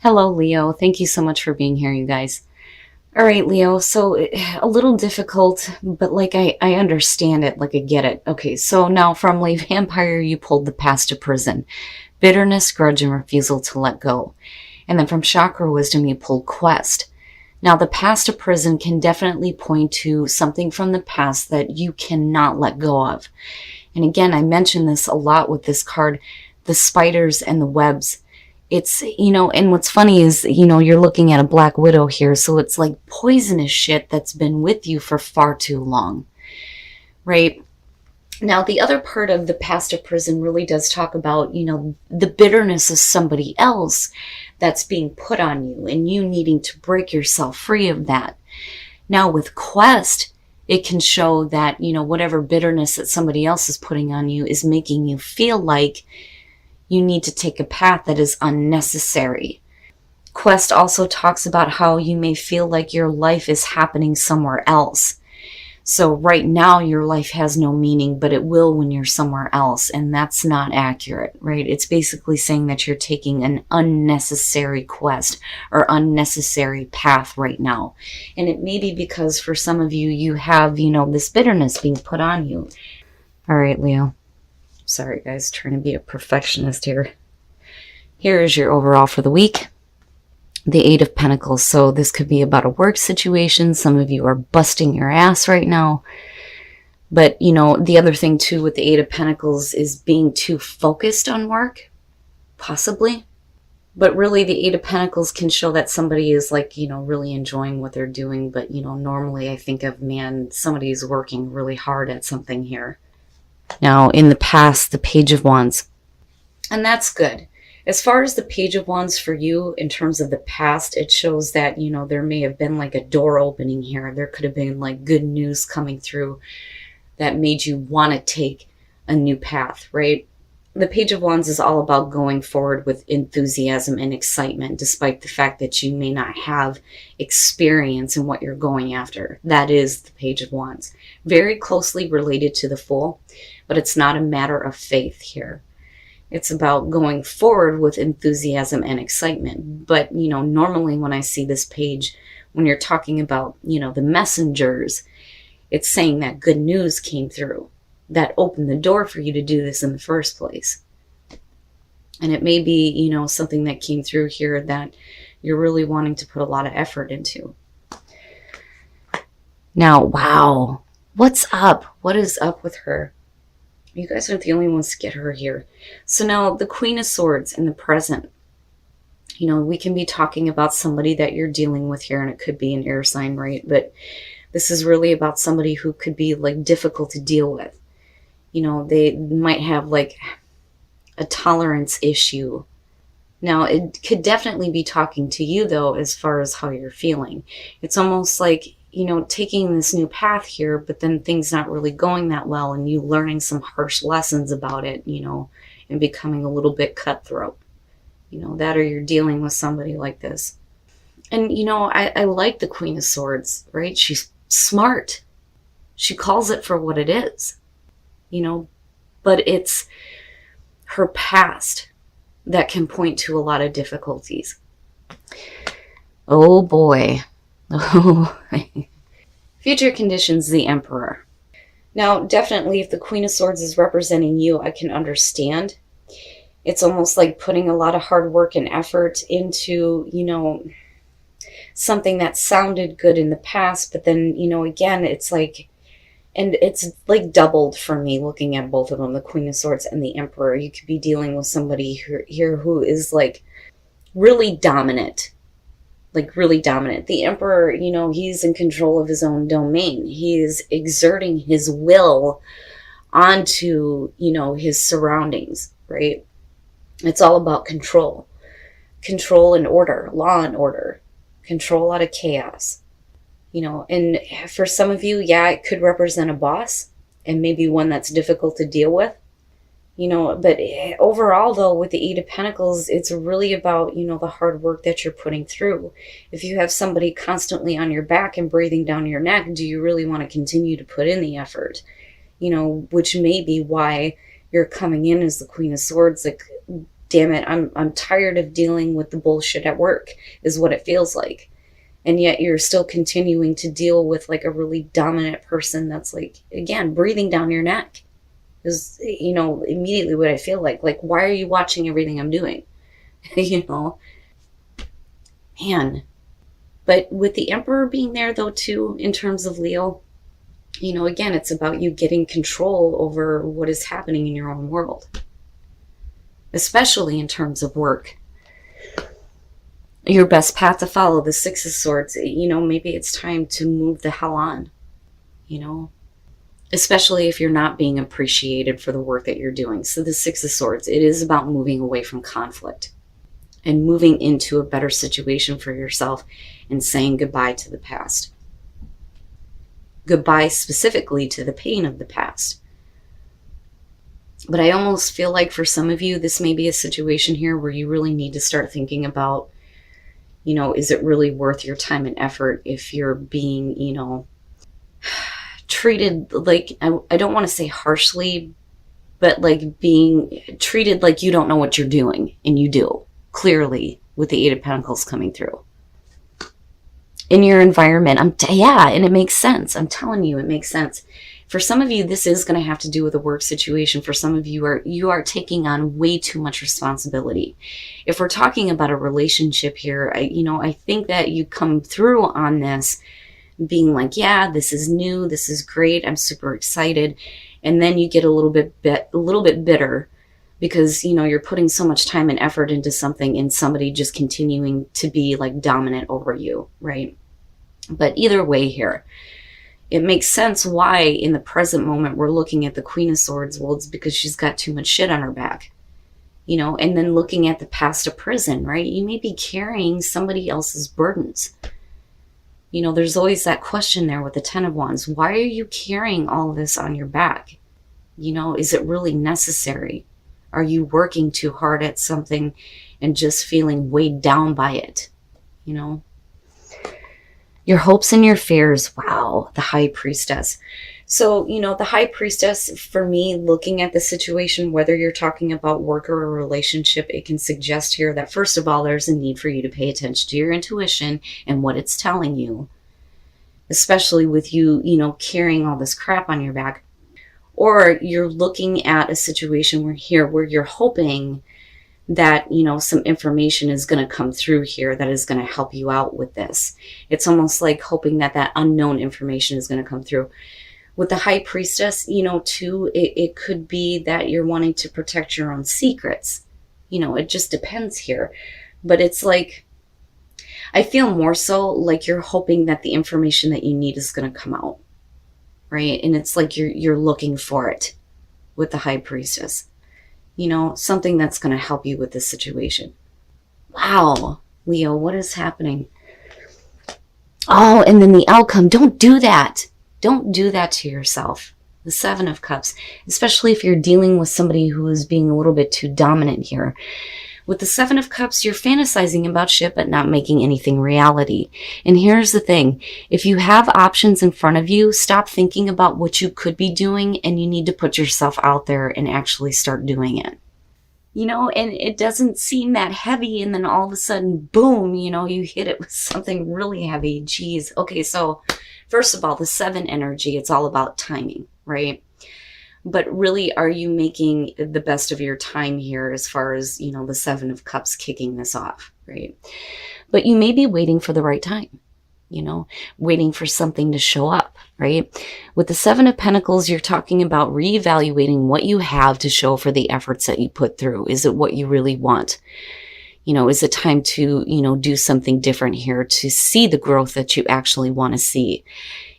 Hello, Leo. Thank you so much for being here, you guys. All right, Leo. So a little difficult, but I understand it. Like I get it. Okay, so now from Lay Vampire, you pulled the past to prison, bitterness, grudge, and refusal to let go. And then from Chakra Wisdom, you pulled quest. Now, the past to prison can definitely point to something from the past that you cannot let go of. And again, I mentioned this a lot with this card, the spiders and the webs. It's, and what's funny is, you're looking at a Black Widow here, so it's like poisonous shit that's been with you for far too long, right? Now, the other part of the past of prison really does talk about, the bitterness of somebody else that's being put on you and you needing to break yourself free of that. Now, with Quest, it can show that, whatever bitterness that somebody else is putting on you is making you feel like you need to take a path that is unnecessary. Quest also talks about how you may feel like your life is happening somewhere else. So right now your life has no meaning, but it will when you're somewhere else, and that's not accurate, right? It's basically saying that you're taking an unnecessary quest or unnecessary path right now. And it may be because for some of you, you have, this bitterness being put on you. All right, Leo. Sorry, guys, trying to be a perfectionist here. Here is your overall for the week. The Eight of Pentacles. So this could be about a work situation. Some of you are busting your ass right now. But, the other thing, too, with the Eight of Pentacles is being too focused on work. Possibly. But really, the Eight of Pentacles can show that somebody is, really enjoying what they're doing. But, normally I think of, man, somebody is working really hard at something here. Now, in the past, the Page of Wands. And that's good. As far as the Page of Wands for you, in terms of the past, it shows that, there may have been like a door opening here. There could have been like good news coming through that made you want to take a new path, right? The Page of Wands is all about going forward with enthusiasm and excitement, despite the fact that you may not have experience in what you're going after. That is the Page of Wands. Very closely related to the Fool, but it's not a matter of faith here. It's about going forward with enthusiasm and excitement. But, normally when I see this page, when you're talking about, the messengers, it's saying that good news came through that opened the door for you to do this in the first place. And it may be, something that came through here that you're really wanting to put a lot of effort into. Now, wow, what's up? What is up with her? You guys aren't the only ones to get her here. So now the Queen of Swords in the present. We can be talking about somebody that you're dealing with here, and it could be an air sign, right? But this is really about somebody who could be like difficult to deal with. They might have like a tolerance issue. Now, it could definitely be talking to you, though, as far as how you're feeling. It's almost like, taking this new path here, but then things not really going that well, and you learning some harsh lessons about it, and becoming a little bit cutthroat. That, or you're dealing with somebody like this. And, I like the Queen of Swords, right? She's smart. She calls it for what it is, but it's her past that can point to a lot of difficulties. Oh boy. Oh, future conditions, the Emperor. Now, definitely, if the Queen of Swords is representing you, I can understand. It's almost like putting a lot of hard work and effort into, something that sounded good in the past, but then, again, it's like, and it's like doubled for me looking at both of them, the Queen of Swords and the Emperor. You could be dealing with somebody here who is like really dominant. Like really dominant. The Emperor, he's in control of his own domain. He is exerting his will onto, his surroundings, right? It's all about control. Control and order, law and order. Control out of chaos. And for some of you, yeah, it could represent a boss and maybe one that's difficult to deal with. But overall, though, with the Eight of Pentacles, it's really about, the hard work that you're putting through. If you have somebody constantly on your back and breathing down your neck, do you really want to continue to put in the effort? Which may be why you're coming in as the Queen of Swords, like damn it, I'm tired of dealing with the bullshit at work, is what it feels like. And yet you're still continuing to deal with like a really dominant person that's like, again, breathing down your neck. Is, you know, immediately what I feel like. Like, why are you watching everything I'm doing? You know? Man. But with the Emperor being there, though, too, in terms of Leo, you know, again, it's about you getting control over what is happening in your own world. Especially in terms of work. Your best path to follow, the Six of Swords, you know, maybe it's time to move the hell on, you know? Especially if you're not being appreciated for the work that you're doing. So the Six of Swords, it is about moving away from conflict and moving into a better situation for yourself and saying goodbye to the past. Goodbye specifically to the pain of the past. But I almost feel like for some of you, this may be a situation here where you really need to start thinking about, you know, is it really worth your time and effort if you're being, you know, treated like, I don't want to say harshly, but like being treated like you don't know what you're doing, and you do, clearly, with the Eight of Pentacles coming through. In your environment, yeah, and it makes sense. I'm telling you, it makes sense. For some of you, this is going to have to do with a work situation. For some of you, you are taking on way too much responsibility. If we're talking about a relationship here, I think that you come through on this being like, yeah, this is new, this is great, I'm super excited, and then you get a little bit bitter because, you know, you're putting so much time and effort into something and somebody just continuing to be like dominant over you, right? But either way here, it makes sense why in the present moment we're looking at the Queen of Swords. Well, it's because she's got too much shit on her back, you know, and then looking at the past of prison, right? You may be carrying somebody else's burdens. You know, there's always that question there with the Ten of Wands. Why are you carrying all of this on your back? You know, is it really necessary? Are you working too hard at something and just feeling weighed down by it? You know? Your hopes and your fears. Wow, the High Priestess. So, you know, the High Priestess, for me, looking at the situation, whether you're talking about work or a relationship, it can suggest here that, first of all, there's a need for you to pay attention to your intuition and what it's telling you, especially with you, you know, carrying all this crap on your back. Or you're looking at a situation where you're hoping that, you know, some information is going to come through here that is going to help you out with this. It's almost like hoping that that unknown information is going to come through. With the High Priestess, you know, too, it could be that you're wanting to protect your own secrets. You know, it just depends here. But it's like, I feel more so like you're hoping that the information that you need is going to come out, right? And it's like you're looking for it with the High Priestess. You know, something that's going to help you with this situation. Wow, Leo, what is happening? Oh, and then the outcome. Don't do that. Don't do that to yourself. The Seven of Cups, especially if you're dealing with somebody who is being a little bit too dominant here. With the Seven of Cups, you're fantasizing about shit, but not making anything reality. And here's the thing. If you have options in front of you, stop thinking about what you could be doing, and you need to put yourself out there and actually start doing it. You know, and it doesn't seem that heavy, and then all of a sudden, boom, you know, you hit it with something really heavy. Geez. Okay, so first of all, the Seven energy, it's all about timing, right? But really, are you making the best of your time here as far as, you know, the Seven of Cups kicking this off, right? But you may be waiting for the right time, you know, waiting for something to show up, right? With the Seven of Pentacles, you're talking about reevaluating what you have to show for the efforts that you put through. Is it what you really want? You know, is it time to, you know, do something different here to see the growth that you actually want to see?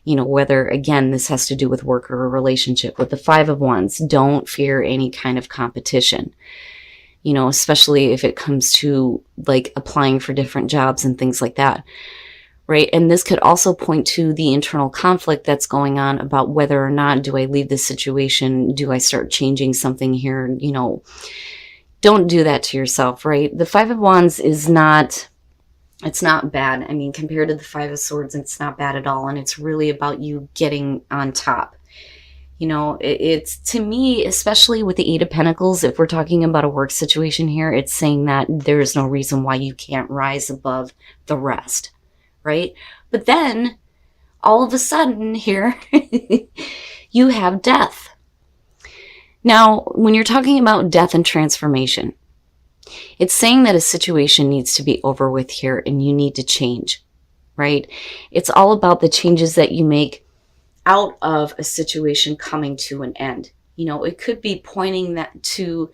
You know, whether, again, this has to do with work or a relationship. With the Five of Wands, don't fear any kind of competition. You know, especially if it comes to like applying for different jobs and things like that. Right. And this could also point to the internal conflict that's going on about whether or not do I leave this situation? Do I start changing something here? You know, don't do that to yourself. Right. The Five of Wands is not, it's not bad. I mean, compared to the Five of Swords, it's not bad at all. And it's really about you getting on top. It's to me, especially with the Eight of Pentacles, if we're talking about a work situation here, it's saying that there is no reason why you can't rise above the rest, right? But then all of a sudden here, you have death. Now, when you're talking about death and transformation, it's saying that a situation needs to be over with here and you need to change, right? It's all about the changes that you make out of a situation coming to an end. It could be pointing to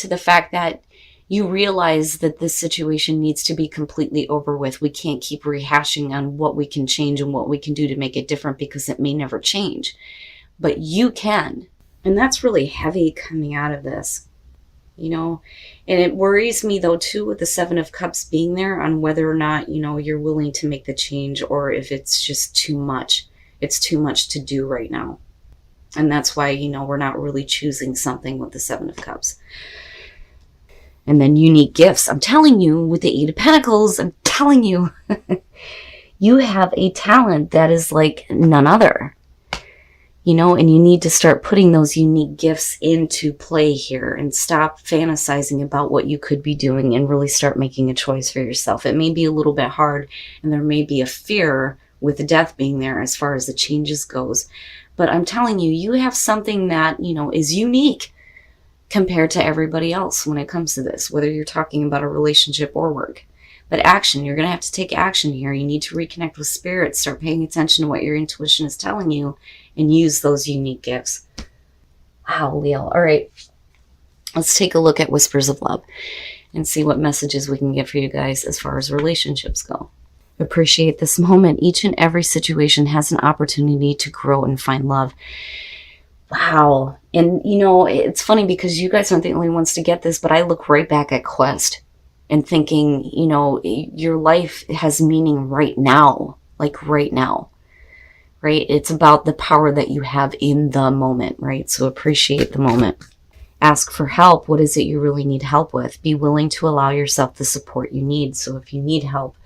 the fact that you realize that this situation needs to be completely over with. We can't keep rehashing on what we can change and what we can do to make it different, because it may never change, but you can. And that's really heavy coming out of this, and it worries me though too, with the Seven of Cups being there, on whether or not, you're willing to make the change, or if it's just too much. It's too much to do right now. And that's why, we're not really choosing something with the Seven of Cups. And then unique gifts. I'm telling you, with the Eight of Pentacles, I'm telling you, you have a talent that is like none other. And you need to start putting those unique gifts into play here and stop fantasizing about what you could be doing and really start making a choice for yourself. It may be a little bit hard, and there may be a fear with death being there as far as the changes goes. But I'm telling you, you have something that, is unique compared to everybody else when it comes to this, whether you're talking about a relationship or work. But action, you're going to have to take action here. You need to reconnect with spirit, start paying attention to what your intuition is telling you, and use those unique gifts. Wow, Leo. All right. Let's take a look at Whispers of Love and see what messages we can get for you guys as far as relationships go. Appreciate this moment. Each and every situation has an opportunity to grow and find love. Wow. And, it's funny because you guys aren't the only ones to get this, but I look right back at Quest and thinking, your life has meaning right now, like right now, right? It's about the power that you have in the moment, right? So appreciate the moment. Ask for help. What is it you really need help with? Be willing to allow yourself the support you need. So if you need help,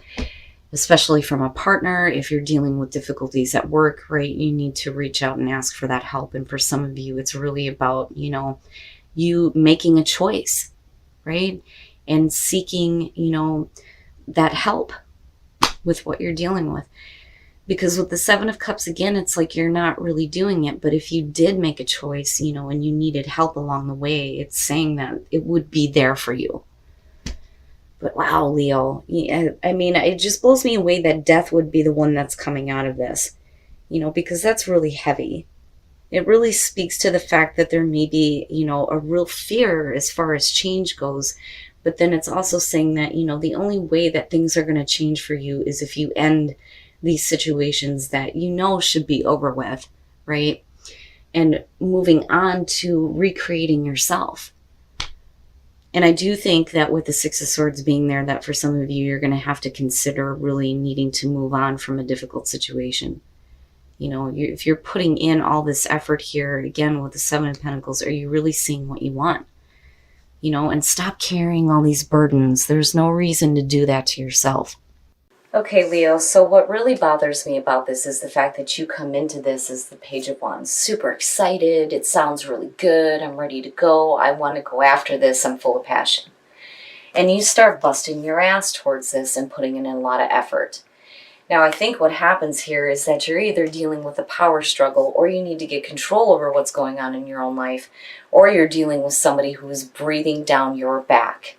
especially from a partner, if you're dealing with difficulties at work, right, you need to reach out and ask for that help. And for some of you, it's really about, you making a choice, right? And seeking, that help with what you're dealing with. Because with the Seven of Cups, again, it's like you're not really doing it. But if you did make a choice, and you needed help along the way, it's saying that it would be there for you. But wow, Leo, I mean, it just blows me away that death would be the one that's coming out of this, because that's really heavy. It really speaks to the fact that there may be, a real fear as far as change goes. But then it's also saying that, the only way that things are going to change for you is if you end these situations that should be over with, right? And moving on to recreating yourself. And I do think that with the Six of Swords being there, that for some of you, you're going to have to consider really needing to move on from a difficult situation. If you're putting in all this effort here, again, with the Seven of Pentacles, are you really seeing what you want? And stop carrying all these burdens. There's no reason to do that to yourself. Okay, Leo, so what really bothers me about this is the fact that you come into this as the Page of Wands. Super excited. It sounds really good. I'm ready to go. I want to go after this. I'm full of passion. And you start busting your ass towards this and putting in a lot of effort. Now, I think what happens here is that you're either dealing with a power struggle, or you need to get control over what's going on in your own life, or you're dealing with somebody who is breathing down your back.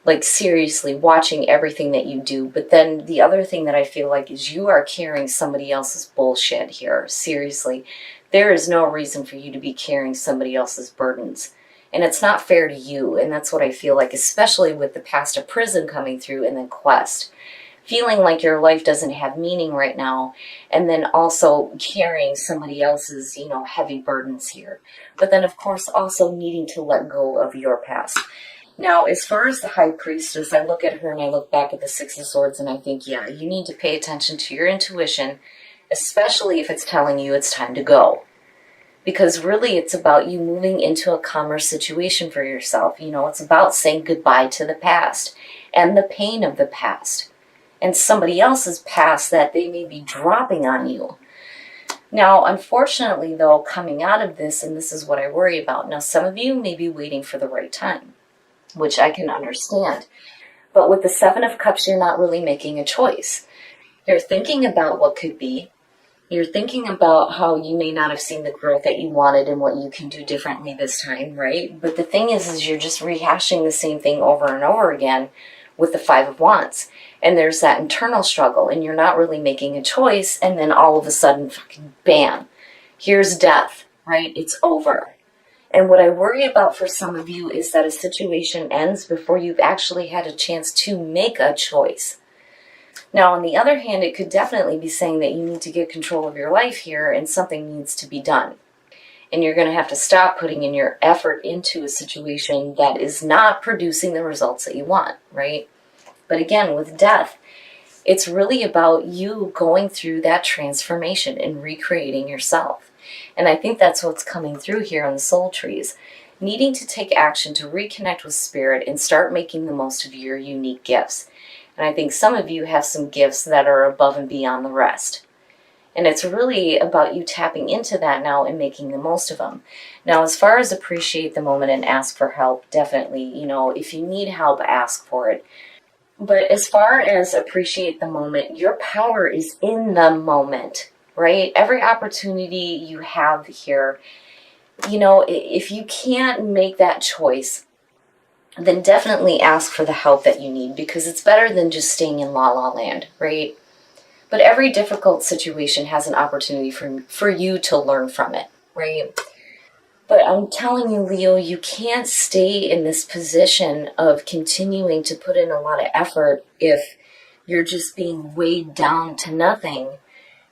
Like, seriously, watching everything that you do. But then the other thing that I feel like is you are carrying somebody else's bullshit here. Seriously. There is no reason for you to be carrying somebody else's burdens. And it's not fair to you. And that's what I feel like, especially with the past of prison coming through and then Quest. Feeling like your life doesn't have meaning right now. And then also carrying somebody else's, heavy burdens here. But then, of course, also needing to let go of your past. Now, as far as the High Priestess, I look at her and I look back at the Six of Swords and I think, yeah, you need to pay attention to your intuition, especially if it's telling you it's time to go. Because really it's about you moving into a calmer situation for yourself. It's about saying goodbye to the past and the pain of the past and somebody else's past that they may be dropping on you. Now, unfortunately, though, coming out of this, and this is what I worry about, now some of you may be waiting for the right time, which I can understand. But with the Seven of Cups, you're not really making a choice. You're thinking about what could be. You're thinking about how you may not have seen the growth that you wanted and what you can do differently this time, right? But the thing is you're just rehashing the same thing over and over again with the Five of Wands. And there's that internal struggle, and you're not really making a choice, and then all of a sudden, fucking bam, here's death, right? It's over. And what I worry about for some of you is that a situation ends before you've actually had a chance to make a choice. Now, on the other hand, it could definitely be saying that you need to get control of your life here and something needs to be done. And you're going to have to stop putting in your effort into a situation that is not producing the results that you want, right? But again, with death, it's really about you going through that transformation and recreating yourself. And I think that's what's coming through here on the soul trees. Needing to take action to reconnect with spirit and start making the most of your unique gifts. And I think some of you have some gifts that are above and beyond the rest. And it's really about you tapping into that now and making the most of them. Now, as far as appreciate the moment and ask for help, definitely, if you need help, ask for it. But as far as appreciate the moment, your power is in the moment, right? Every opportunity you have here, if you can't make that choice, then definitely ask for the help that you need, because it's better than just staying in la la land, right? But every difficult situation has an opportunity for you to learn from it, right? But I'm telling you, Leo, you can't stay in this position of continuing to put in a lot of effort if you're just being weighed down to nothing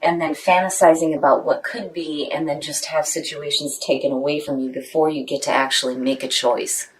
and then fantasizing about what could be and then just have situations taken away from you before you get to actually make a choice.